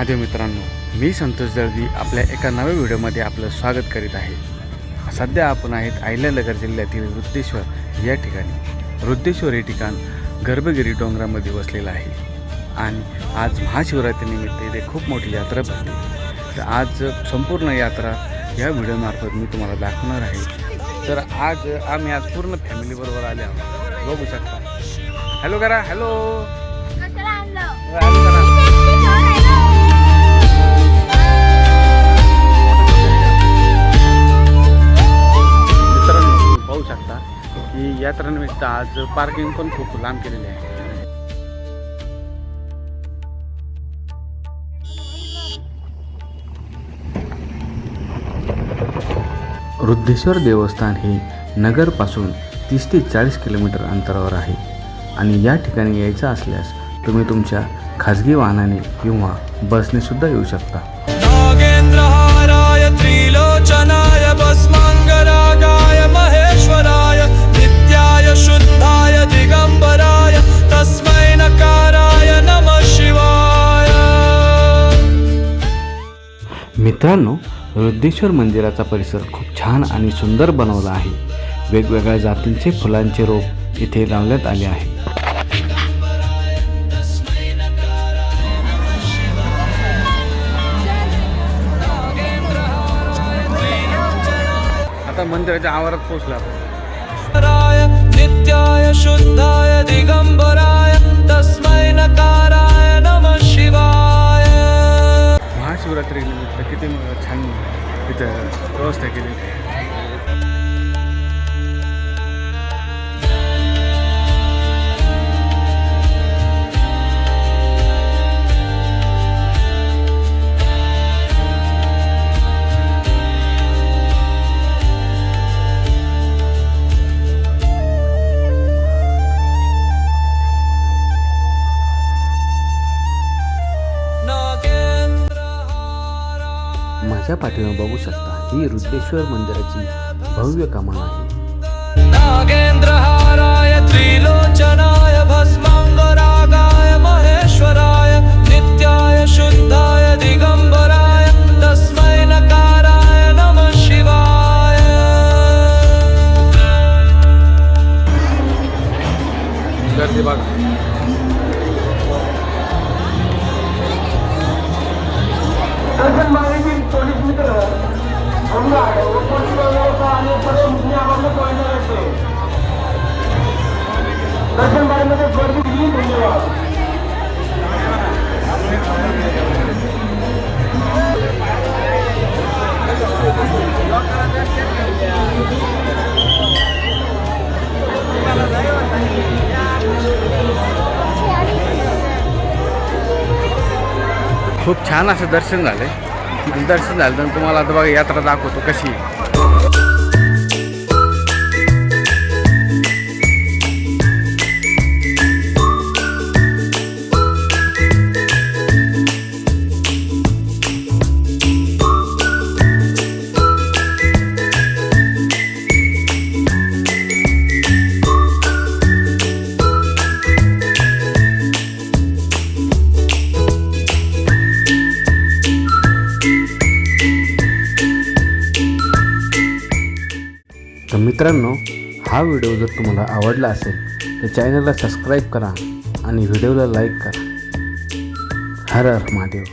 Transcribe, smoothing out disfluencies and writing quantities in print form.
महादेव मित्रांनो, मी संतोष दळवी आपल्या एका नव्या व्हिडिओमध्ये आपलं स्वागत करीत आहे। सध्या आपण आहेत अहिल्यानगर जिल्ह्यातील रुद्रेश्वर या ठिकाणी। रुद्रेश्वर हे ठिकाण गर्भगिरी डोंगरामध्ये वसलेलं आहे आणि आज महाशिवरात्रीनिमित्त इथे खूप मोठी यात्रा भरली। तर आज संपूर्ण यात्रा या व्हिडिओमार्फत मी तुम्हाला दाखवणार आहे। तर आम्ही आज पूर्ण फॅमिलीबरोबर आले आहोत, बघू शकता। हॅलो करा, हॅलो पाहू शकता की यात्रेनिमित्त आज पार्किंग पण खूप लांब केलेली आहे। रुद्रेश्वर देवस्थान हे नगरपासून 30 ते 40 किलोमीटर अंतरावर आहे आणि या ठिकाणी यायचं असल्यास तुम्ही तुमच्या खाजगी वाहनाने किंवा बसने सुद्धा येऊ शकता। नागेंद्रहाराय त्रिलोचनाय भस्मांगरागाय महेश्वराय नित्याय शुद्धाय दिगंबराय तस्मै नकाराय नमः शिवाय। मित्रांनो, रुद्रेश्वर मंदिराचा परिसर खूप छान आणि सुंदर बनवला आहे। वेगवेगळ्या जातींचे फुलांचे रोप इथे लावण्यात आले आहे। आता मंदिराच्या आवारात पोहोचलो आपण। नित्याय शुद्धाय दिगंबराय तस्मै नकाराय नमः शिवाय। महाशिवरात्री निमित्त किती छान इथं व्यवस्था केली। माझ्या पाठीवर बघू शकता, ही रुद्रेश्वर मंदिराची भव्य कमान आहे। नागेंद्रहाराय त्रिलोचनाय भस्मांगरागाय महेश्वराय नित्याय शुद्धाय दिगंबराय तस्मै नकाराय नमः शिवाय। गर्दी बघा। दर्शन मागेतील पोलीस मित्र हमला पोलीस व्यवस्था आणि परत आम्हाला पॉईंटला येते। दर्शन मागेमध्ये गर्दी दिली। धन्यवाद। खूप छान असं दर्शन झाले। दर्शन झालं तर तुम्हाला आता बघा यात्रा दाखवतो कशी। तर मित्रांनो, हा व्हिडिओ जर तुम्हाला आवडला असेल तर चॅनलला सबस्क्राईब करा आणि व्हिडिओला लाईक करा। हर हर महादेव।